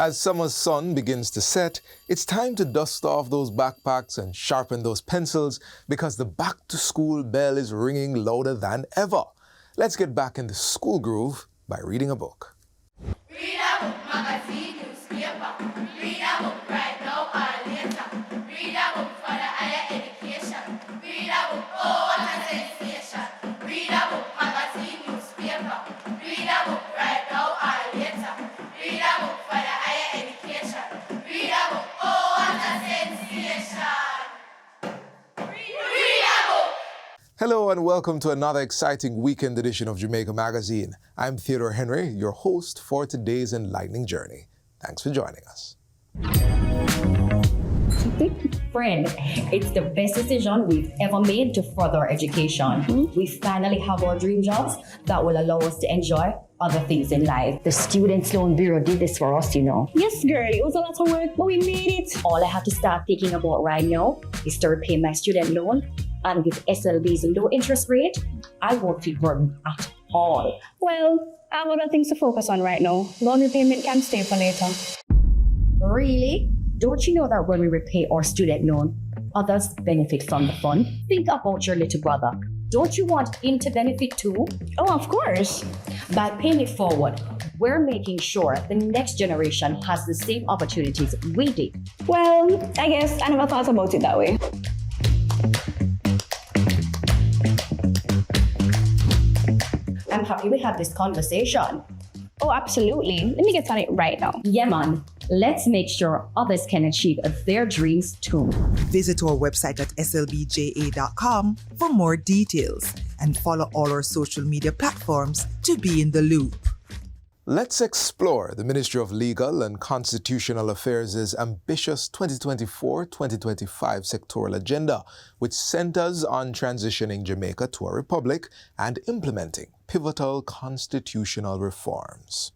As summer's sun begins to set, it's time to dust off those backpacks and sharpen those pencils because the back-to-school bell is ringing louder than ever. Let's get back in the school groove by reading a book. Read a book, magazine, newspaper. Read a book right now or later. Read a book for the higher education. Read a book, oh what a sensation. Read a book, magazine, newspaper. Read a book right now or later. Read a book for the higher education. Read a book, oh what a sensation. Read a book. Hello and welcome to another exciting weekend edition of Jamaica Magazine. I'm Theodore Henry, your host for today's enlightening journey. Thanks for joining us. Friend, it's the best decision we've ever made to further our education. We finally have our dream jobs that will allow us to enjoy other things in life. The Students' Loan Bureau did this for us, you know. Yes, girl, it was a lot of work, but we made it. All I have to start thinking about right now is to repay my student loan, and with SLB's low interest rate, I won't feel burdened at all. Well, I have other things to focus on right now. Loan repayment can stay for later. Really? Don't you know that when we repay our student loan, others benefit from the fund? Think about your little brother. Don't you want him to benefit too? Oh, of course. By paying it forward, we're making sure the next generation has the same opportunities we did. Well, I guess I never thought about it that way. I'm happy we had this conversation. Oh, absolutely. Let me get on it right now. Yeah, man. Let's make sure others can achieve their dreams too. Visit our website at slbja.com for more details and follow all our social media platforms to be in the loop. Let's explore the Ministry of Legal and Constitutional Affairs' ambitious 2024-2025 sectoral agenda, which centers on transitioning Jamaica to a republic and implementing pivotal constitutional reforms.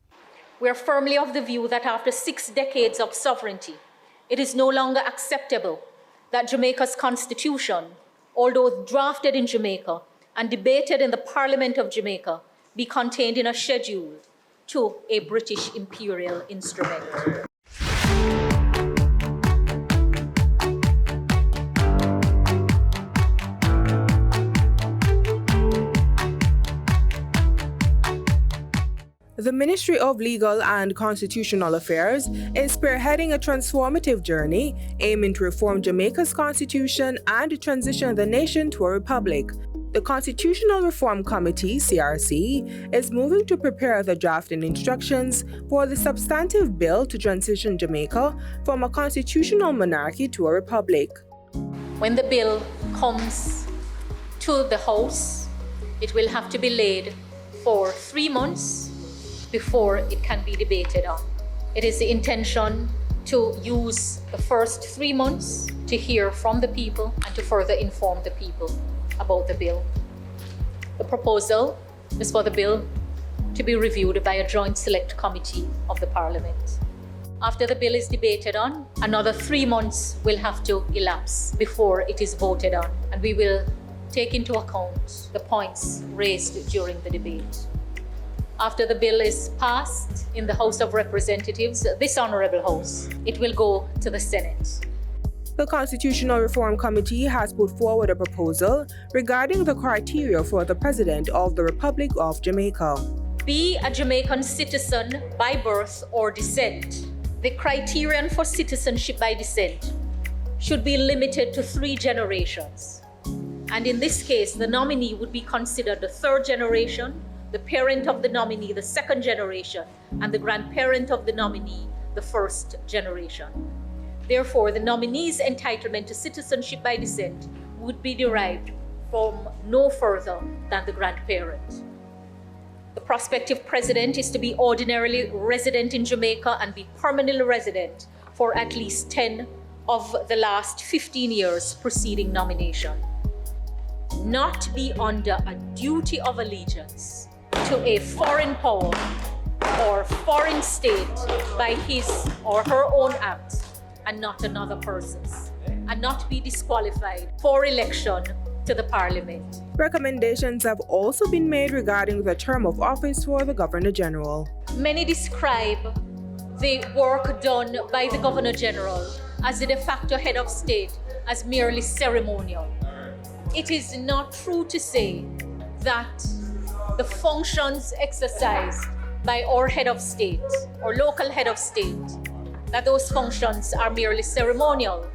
We are firmly of the view that after 6 decades of sovereignty, it is no longer acceptable that Jamaica's constitution, although drafted in Jamaica and debated in the Parliament of Jamaica, be contained in a schedule to a British imperial instrument. The Ministry of Legal and Constitutional Affairs is spearheading a transformative journey aiming to reform Jamaica's constitution and transition the nation to a republic. The Constitutional Reform Committee, CRC, is moving to prepare the drafting instructions for the substantive bill to transition Jamaica from a constitutional monarchy to a republic. When the bill comes to the House, it will have to be laid for 3 months before it can be debated on. It is the intention to use the first 3 months to hear from the people and to further inform the people about the bill. The proposal is for the bill to be reviewed by a joint select committee of the Parliament. After the bill is debated on, another 3 months will have to elapse before it is voted on, and we will take into account the points raised during the debate. After the bill is passed in the House of Representatives, this Honourable House, it will go to the Senate. The Constitutional Reform Committee has put forward a proposal regarding the criteria for the President of the Republic of Jamaica. Be a Jamaican citizen by birth or descent. The criterion for citizenship by descent should be limited to 3 generations. And in this case, the nominee would be considered the 3rd generation, the parent of the nominee, the 2nd generation, and the grandparent of the nominee, the 1st generation. Therefore, the nominee's entitlement to citizenship by descent would be derived from no further than the grandparent. The prospective president is to be ordinarily resident in Jamaica and be permanently resident for at least 10 of the last 15 years preceding nomination. Not be under a duty of allegiance to a foreign power or foreign state by his or her own act and not another person's, and not be disqualified for election to the Parliament. Recommendations have also been made regarding the term of office for the Governor General. Many describe the work done by the Governor General as the de facto head of state as merely ceremonial. It is not true to say that the functions exercised by our head of state or local head of state, that those functions are merely ceremonial.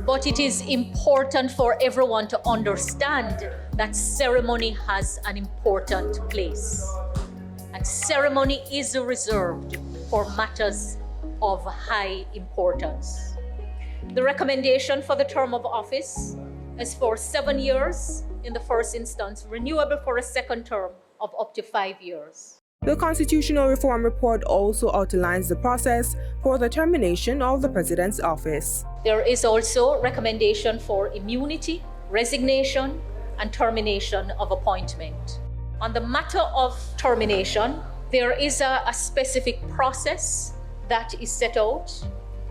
But it is important for everyone to understand that ceremony has an important place. And ceremony is reserved for matters of high importance. The recommendation for the term of office is for 7 years in the first instance, renewable for a second term of up to 5 years. The Constitutional Reform Report also outlines the process for the termination of the President's office. There is also recommendation for immunity, resignation, and termination of appointment. On the matter of termination, there is a specific process that is set out,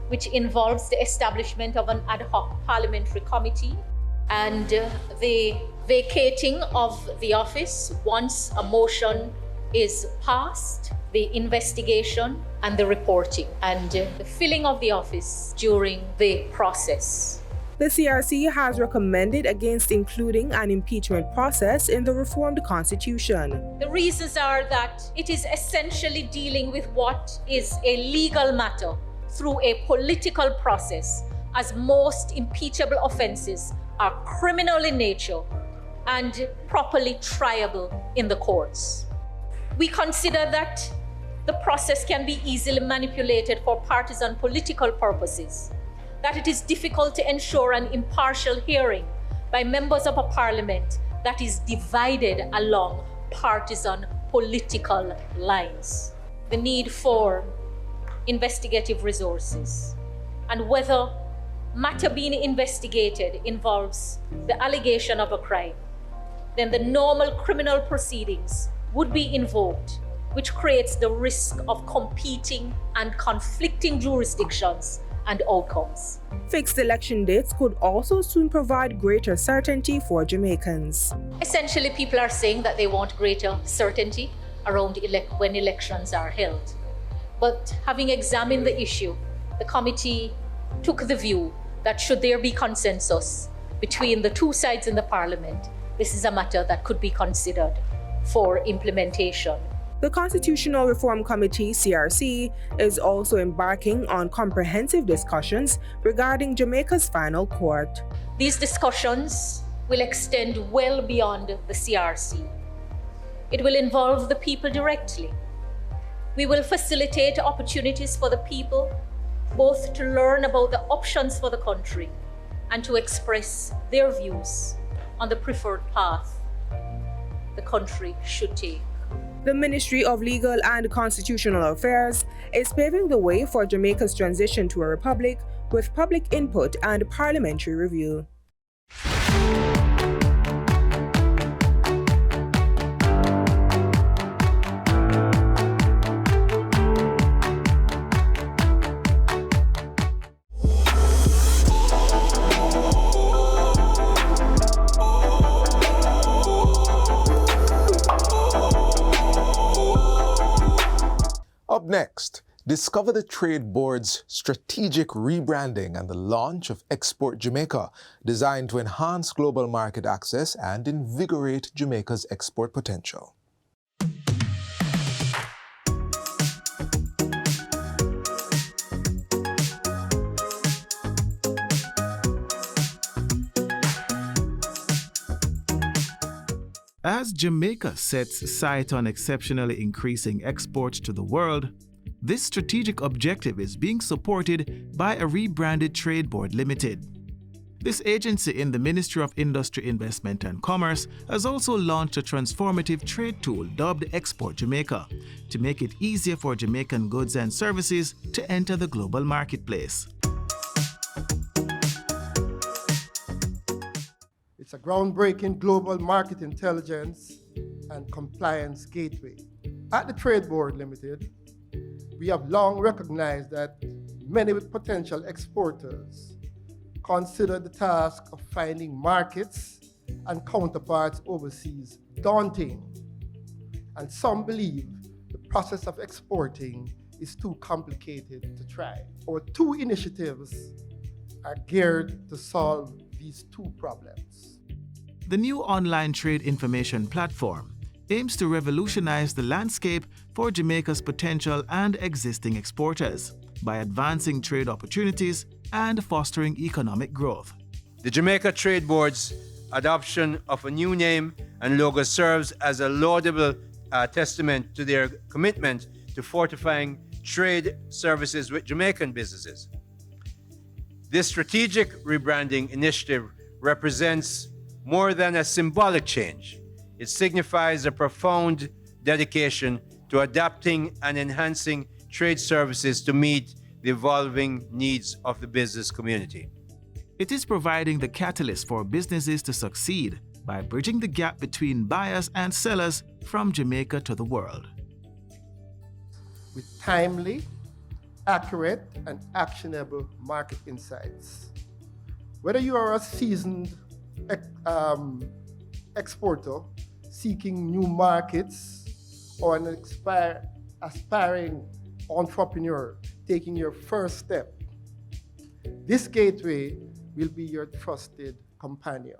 which involves the establishment of an ad hoc parliamentary committee and the vacating of the office once a motion is passed, the investigation and the reporting, and the filling of the office during the process. The CRC has recommended against including an impeachment process in the reformed constitution. The reasons are that it is essentially dealing with what is a legal matter through a political process, as most impeachable offenses are criminal in nature and properly triable in the courts. We consider that the process can be easily manipulated for partisan political purposes, that it is difficult to ensure an impartial hearing by members of a parliament that is divided along partisan political lines, the need for investigative resources, and whether matter being investigated involves the allegation of a crime, then the normal criminal proceedings would be invoked, which creates the risk of competing and conflicting jurisdictions and outcomes. Fixed election dates could also soon provide greater certainty for Jamaicans. Essentially, people are saying that they want greater certainty around when elections are held. But having examined the issue, the committee took the view that should there be consensus between the two sides in the parliament, this is a matter that could be considered for implementation. The Constitutional Reform Committee, CRC, is also embarking on comprehensive discussions regarding Jamaica's final court. These discussions will extend well beyond the CRC. It will involve the people directly. We will facilitate opportunities for the people both to learn about the options for the country and to express their views on the preferred path the country should take. The Ministry of Legal and Constitutional Affairs is paving the way for Jamaica's transition to a republic with public input and parliamentary review. Up next, discover the Trade Board's strategic rebranding and the launch of Export Jamaica, designed to enhance global market access and invigorate Jamaica's export potential. As Jamaica sets sight on exceptionally increasing exports to the world, this strategic objective is being supported by a rebranded Trade Board Limited. This agency in the Ministry of Industry, Investment and Commerce has also launched a transformative trade tool dubbed Export Jamaica to make it easier for Jamaican goods and services to enter the global marketplace. It's a groundbreaking global market intelligence and compliance gateway. At the Trade Board Limited, we have long recognized that many potential exporters consider the task of finding markets and counterparts overseas daunting, and some believe the process of exporting is too complicated to try. Our two initiatives are geared to solve these two problems. The new online trade information platform aims to revolutionize the landscape for Jamaica's potential and existing exporters by advancing trade opportunities and fostering economic growth. The Jamaica Trade Board's adoption of a new name and logo serves as a laudable testament to their commitment to fortifying trade services with Jamaican businesses. This strategic rebranding initiative represents more than a symbolic change. It signifies a profound dedication to adapting and enhancing trade services to meet the evolving needs of the business community. It is providing the catalyst for businesses to succeed by bridging the gap between buyers and sellers from Jamaica to the world. With timely, accurate, and actionable market insights. Whether you are a seasoned exporter seeking new markets or an aspiring entrepreneur taking your first step, this gateway will be your trusted companion.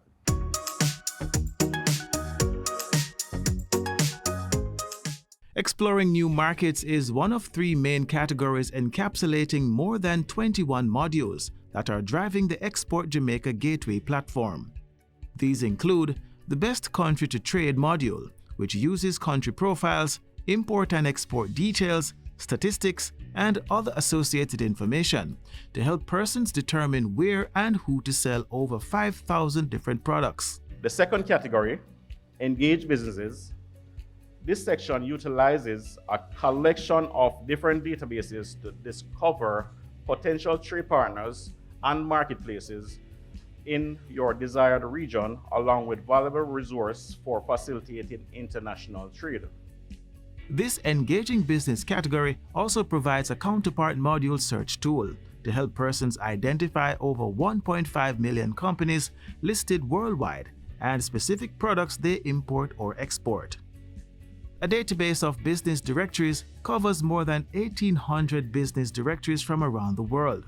Exploring new markets is one of three main categories encapsulating more than 21 modules that are driving the Export Jamaica Gateway platform. These include the Best Country to Trade module, which uses country profiles, import and export details, statistics, and other associated information to help persons determine where and who to sell over 5,000 different products. The second category, Engage Businesses. This section utilizes a collection of different databases to discover potential trade partners and marketplaces in your desired region, along with valuable resource for facilitating international trade. This Engaging Business category also provides a counterpart module search tool to help persons identify over 1.5 million companies listed worldwide and specific products they import or export. A database of business directories covers more than 1,800 business directories from around the world.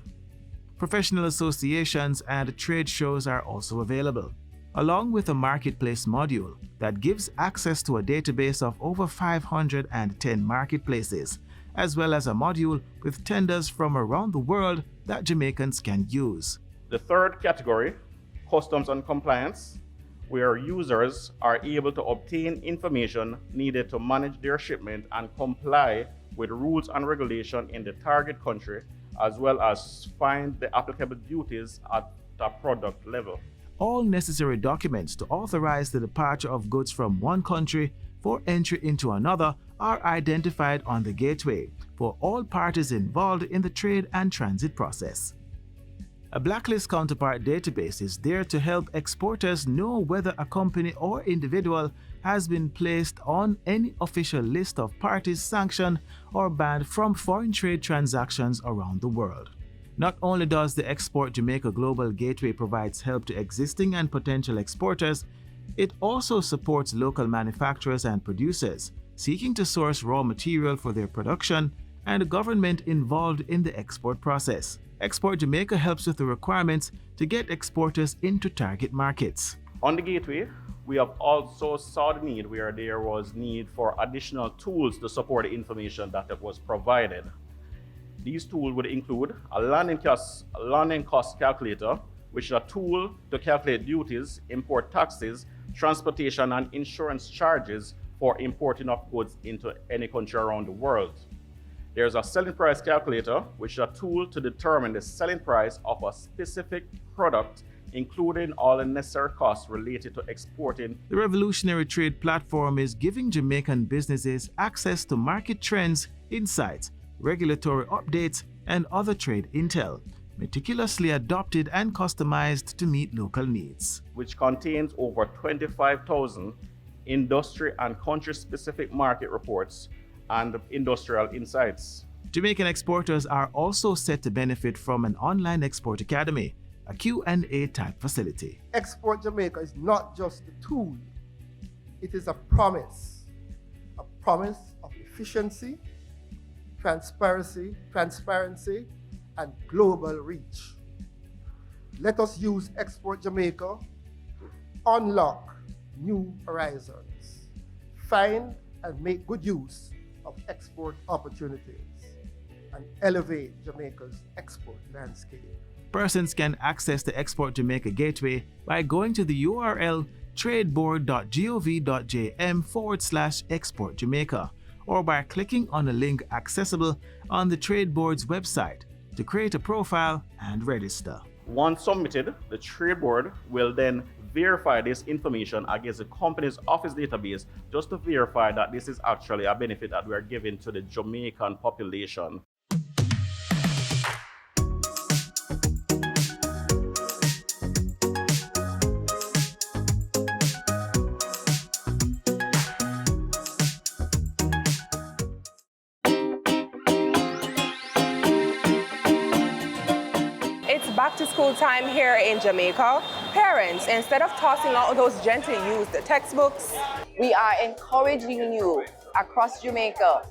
Professional associations and trade shows are also available, along with a marketplace module that gives access to a database of over 510 marketplaces, as well as a module with tenders from around the world that Jamaicans can use. The third category, Customs and Compliance, where users are able to obtain information needed to manage their shipment and comply with rules and regulation in the target country, as well as find the applicable duties at the product level. All necessary documents to authorize the departure of goods from one country for entry into another are identified on the gateway for all parties involved in the trade and transit process. A blacklist counterpart database is there to help exporters know whether a company or individual has been placed on any official list of parties sanctioned or banned from foreign trade transactions around the world. Not only does the Export Jamaica Global Gateway provides help to existing and potential exporters, it also supports local manufacturers and producers seeking to source raw material for their production and government involved in the export process. Export Jamaica helps with the requirements to get exporters into target markets. On the gateway, we have also saw the need where there was need for additional tools to support the information that was provided. These tools would include a landing cost calculator, which is a tool to calculate duties, import taxes, transportation and insurance charges for importing of goods into any country around the world. There's a selling price calculator, which is a tool to determine the selling price of a specific product, including all the necessary costs related to exporting. The revolutionary trade platform is giving Jamaican businesses access to market trends, insights, regulatory updates, and other trade intel, meticulously adopted and customized to meet local needs. Which contains over 25,000 industry and country-specific market reports and industrial insights. Jamaican exporters are also set to benefit from an online export academy, a Q&A type facility. Export Jamaica is not just a tool, it is a promise of efficiency, transparency, and global reach. Let us use Export Jamaica to unlock new horizons, find and make good use of export opportunities, and elevate Jamaica's export landscape. Persons can access the Export Jamaica Gateway by going to the URL tradeboard.gov.jm/Export Jamaica, or by clicking on the link accessible on the Trade Board's website to create a profile and register. Once submitted, the Trade Board will then verify this information against the company's office database just to verify that this is actually a benefit that we are giving to the Jamaican population. Back to school time here in Jamaica. Parents, instead of tossing out those gently used textbooks, we are encouraging you across Jamaica.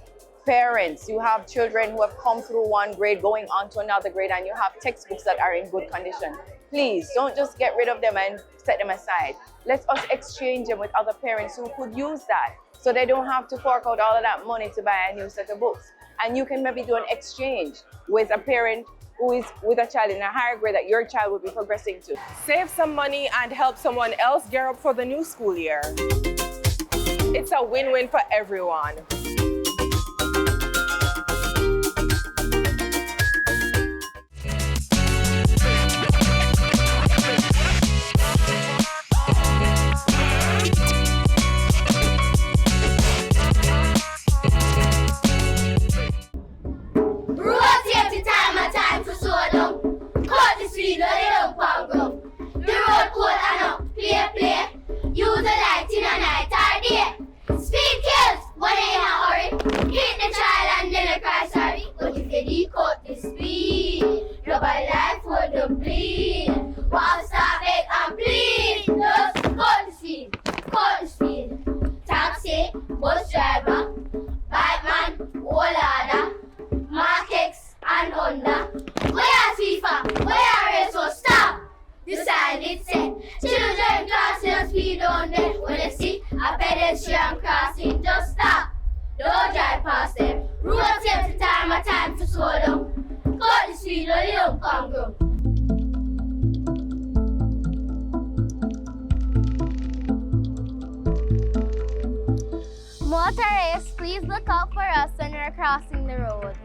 Parents, you have children who have come through one grade going on to another grade, and you have textbooks that are in good condition. Please don't just get rid of them and set them aside. Let us exchange them with other parents who could use that, so they don't have to fork out all of that money to buy a new set of books. And you can maybe do an exchange with a parent who is with a child in a higher grade that your child will be progressing to. Save some money and help someone else gear up for the new school year. It's a win-win for everyone. The road cold and up, play. Use the light in a night or day. Speed kills when you're in a hurry. Hit the child and then I cry sorry. But if you decode the speed, nobody life would bleed. Wow, stop, beg and plead. Just cut the speed. Taxi, bus driver, bike man, whole order, Mark X and Honda. We are FIFA, we are race, so stop. Decide it's set. Children crossing the speed on there. When they see a pedestrian crossing, just stop. Don't drive past them. Road safety time, a time to slow down. Cut the speed, or you don't come grow. Motorists, please look out for us when we're crossing the road.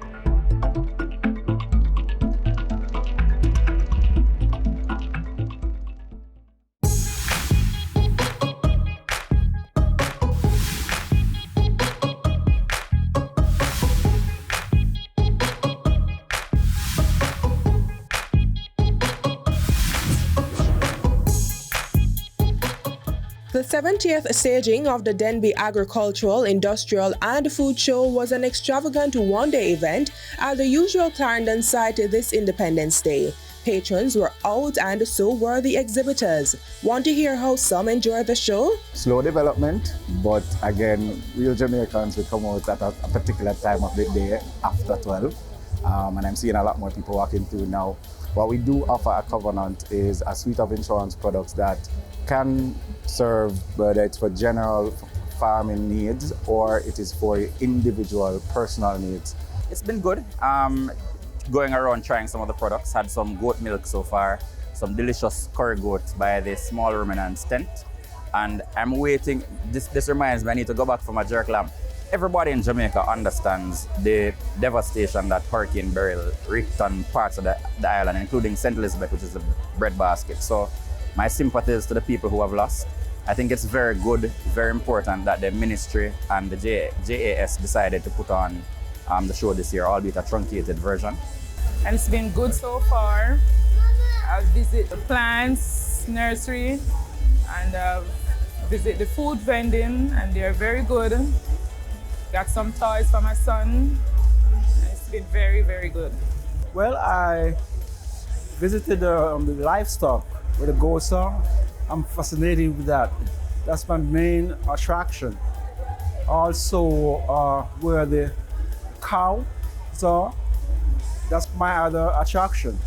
The 70th staging of the Denby Agricultural, Industrial and Food Show was an extravagant one-day event at the usual Clarendon site this Independence Day. Patrons were out and so were the exhibitors. Want to hear how some enjoyed the show? Slow development, but again, real Jamaicans will come out at a particular time of the day after 12. And I'm seeing a lot more people walking through now. What we do offer at Covenant is a suite of insurance products that can serve whether it's for general farming needs or it is for individual personal needs. It's been good. Going around trying some of the products, had some goat milk so far, some delicious curry goat by the Small Ruminants tent. And I'm waiting, this reminds me I need to go back for my jerk lamb. Everybody in Jamaica understands the devastation that Hurricane Beryl wreaked on parts of the island, including St. Elizabeth, which is a breadbasket. So my sympathies to the people who have lost. I think it's very good, very important that the ministry and the JAS decided to put on the show this year, albeit a truncated version. And it's been good so far. I've visited the plants nursery and visit the food vending, and they're very good. Got some toys for my son. It's been very, very good. Well, I visited the livestock with the goats are. I'm fascinated with that. That's my main attraction. Also, where the cow So that's my other attraction.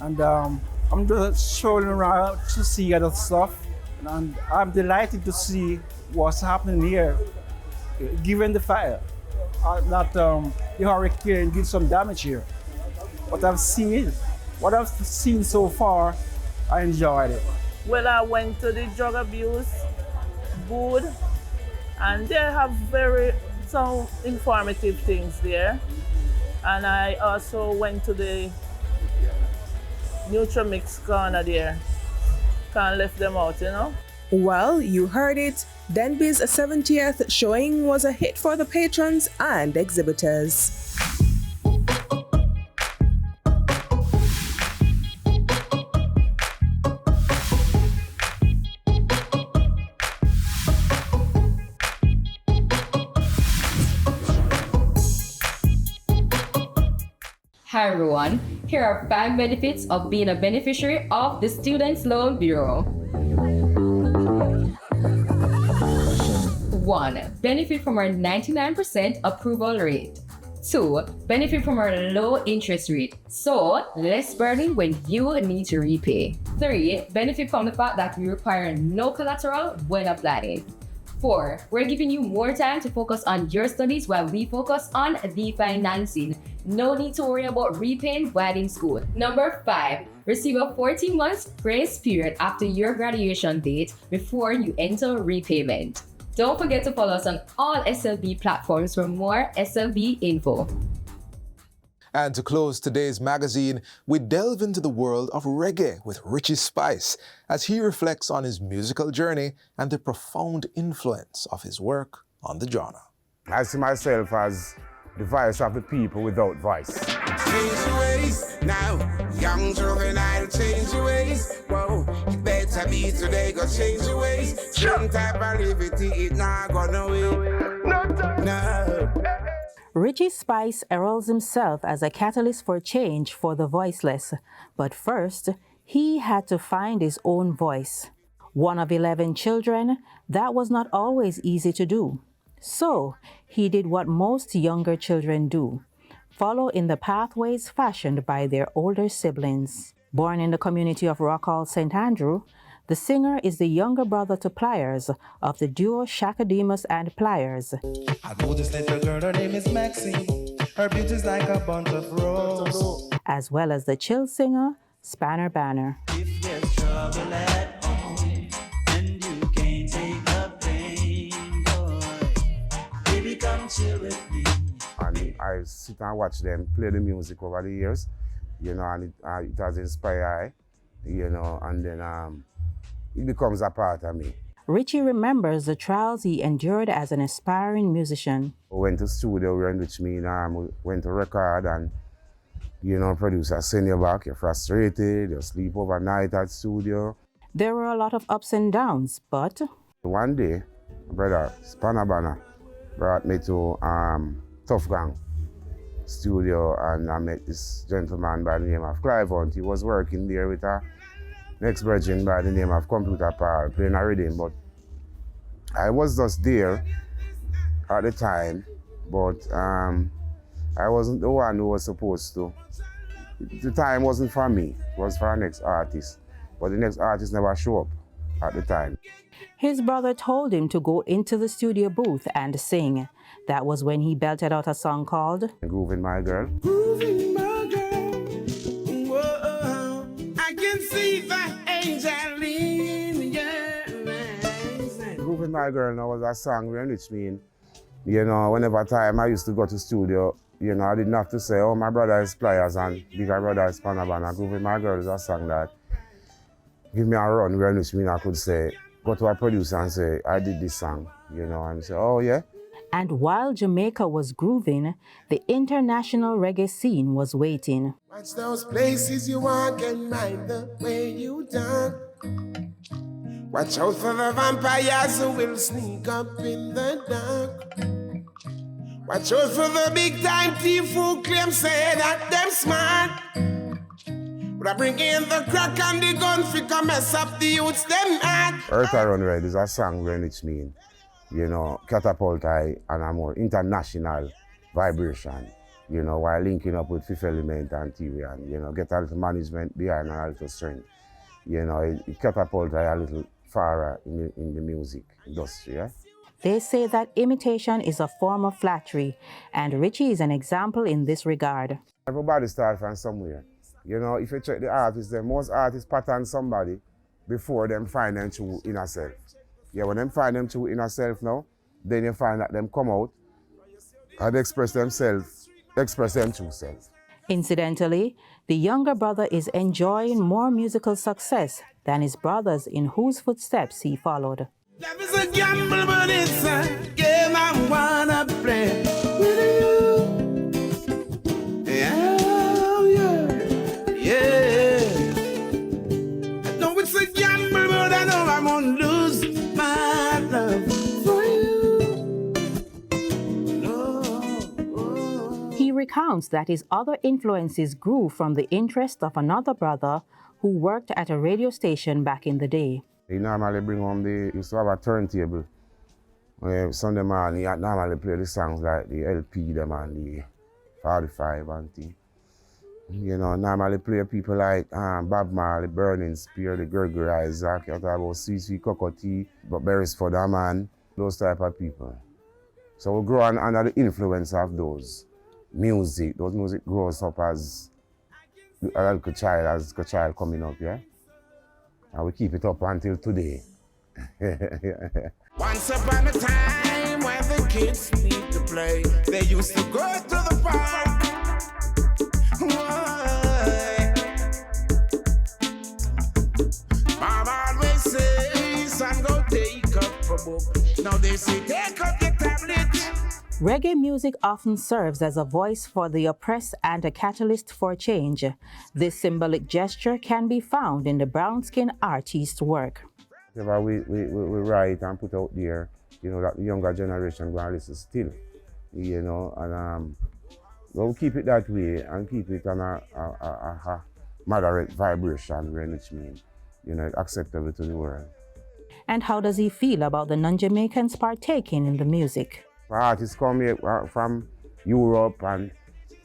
And I'm just strolling around to see other stuff. And I'm delighted to see what's happening here, given the fire. That the hurricane did some damage here. What I've seen so far, I enjoyed it. Well, I went to the drug abuse board, and they have some informative things there. And I also went to the Nutrimix corner there. Can't left them out, you know. Well, you heard it. Denby's 70th showing was a hit for the patrons and exhibitors. Hi everyone, here are 5 benefits of being a beneficiary of the Students' Loan Bureau. 1. Benefit from our 99% approval rate. 2. Benefit from our low interest rate, so less burden when you need to repay. 3. Benefit from the fact that we require no collateral when applying. 4. We're giving you more time to focus on your studies while we focus on the financing. No need to worry about repaying while in school. Number 5. Receive a 14 months grace period after your graduation date before you enter repayment. Don't forget to follow us on all SLB platforms for more SLB info. And to close today's magazine, we delve into the world of reggae with Richie Spice as he reflects on his musical journey and the profound influence of his work on the genre. I see myself as the voice of the people without voice. Change your ways now, young juvenile, change your ways. Whoa, it better be today, go change your ways. Some type of liberty, it not gonna away. No. Richie Spice heralds himself as a catalyst for change for the voiceless. But first, he had to find his own voice. One of 11 children, that was not always easy to do. So, he did what most younger children do, follow in the pathways fashioned by their older siblings. Born in the community of Rockall, St. Andrew, the singer is the younger brother to Pliers of the duo Shakademus and Pliers. I know this little girl, her name is Maxine. Her beauty's like a bunch of roses. As well as the chill singer, Spanner Banner. If there's trouble at home, and you can't take the pain, boy, baby, come chill with me. And I sit and watch them play the music over the years, you know, and it has inspired, you know, and then it becomes a part of me. Richie remembers the trials he endured as an aspiring musician. We went to studio, we were in Richmond, we went to record and, you know, producer send you back, you're frustrated, you sleep overnight at studio. There were a lot of ups and downs, but... One day, my brother Spanner Banner brought me to Tough Gang studio and I met this gentleman by the name of Clive Hunt. He was working there with a next virgin by the name of Computer Paul, playing a rhythm, but I was just there at the time, but I wasn't the one who was supposed to. The time wasn't for me, it was for our next artist, but the next artist never showed up at the time. His brother told him to go into the studio booth and sing. That was when he belted out a song called Groovin' My Girl. Groovin' my girl, whoa, I can see the angel in your eyes. Groovin' My Girl now was a song which mean, you know, whenever time I used to go to studio, you know, I didn't have to say, oh, my brother is Pliers and bigger brother is Spanner Banner. Groovin' My Girl is a song that give me a run where which mean I could say, go to a producer and say, I did this song, you know, and say, oh, yeah. And while Jamaica was grooving, the international reggae scene was waiting. Watch those places you walk and mind the way you talk. Watch out for the vampires who will sneak up in the dark. Watch out for the big time thief who claim say that them smart. But I bring in the crack and the gun fi come mess up the youths them heart. Earth Around Red is a song which mean, you know, catapult I and a more international vibration. you know, while linking up with Fifth Element and TV and, you know, get a little management behind and a little strength. You know, it catapulted a little far in the music industry, yeah? They say that imitation is a form of flattery, and Richie is an example in this regard. Everybody starts from somewhere. You know, if you check the artists, most artists pattern somebody before them find them true inner self. Yeah, when them find them true inner self now, then you find that them come out and express themselves, express them true self. Incidentally, the younger brother is enjoying more musical success than his brothers in whose footsteps he followed. Life is a gamble, but it's a game I wanna play with you. Yeah, yeah. I know it's a gamble, but I know I won't lose my love for you. He recounts that his other influences grew from the interest of another brother who worked at a radio station back in the day. He normally bring home used to have a turntable. Sunday morning, he normally play the songs like the LP them and the 45 and things. You know, normally play people like Bob Marley, Burning Spear, the Gregory Isaac, you talk about CC Cocotti, but Beresford Man, those type of people. So we grow under the influence of those music. Those music grows up as a little child coming up, yeah? And we keep it up until today. Once upon a time when the kids need to play, they used to go to the park. Mom always says, son, go take up a book. Now they say, take up your tablet. Reggae music often serves as a voice for the oppressed and a catalyst for change. This symbolic gesture can be found in the brown-skinned artist's work. Whatever we write and put out there, you know, that the younger generation going to listen still, you know, and we'll keep it that way and keep it on a moderate vibration, which means, you know, acceptable to the world. And how does he feel about the non-Jamaicans partaking in the music? Artists come here from Europe and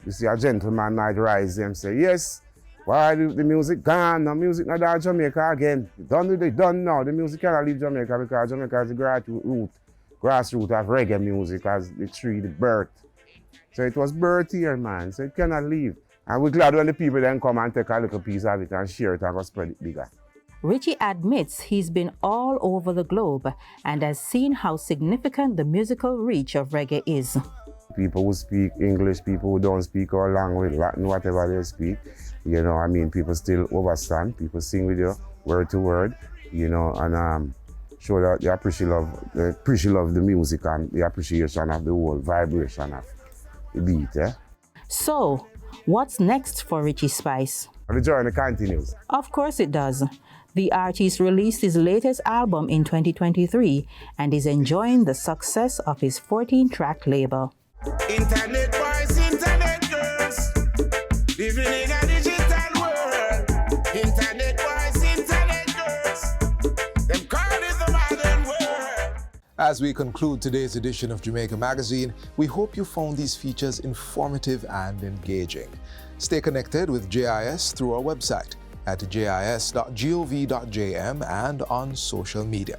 you see a gentleman might rise them say, yes, why the music gone? The music not out Jamaica again. Done now. The music cannot leave Jamaica because Jamaica is the grassroots of reggae music as the tree, the birth. So it was birth here, man. So it cannot leave. And we're glad when the people then come and take a little piece of it and share it and go spread it bigger. Richie admits he's been all over the globe and has seen how significant the musical reach of reggae is. People who speak English, people who don't speak our language, Latin, whatever they speak, you know, I mean, people still understand. People sing with you word to word, you know, and show that they appreciate the music and the appreciation of the whole vibration of the beat, yeah? So, what's next for Richie Spice? The journey continues. Of course it does. The artist released his latest album in 2023 and is enjoying the success of his 14-track label. Internet boys, internet girls, living in a digital world. Internet boys, internet girls, them call it the modern world. As we conclude today's edition of Jamaica Magazine, we hope you found these features informative and engaging. Stay connected with JIS through our website at jis.gov.jm and on social media.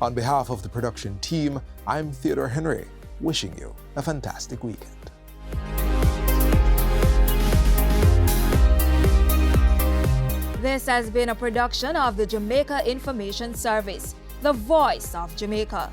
On behalf of the production team, I'm Theodore Henry, wishing you a fantastic weekend. This has been a production of the Jamaica Information Service, the voice of Jamaica.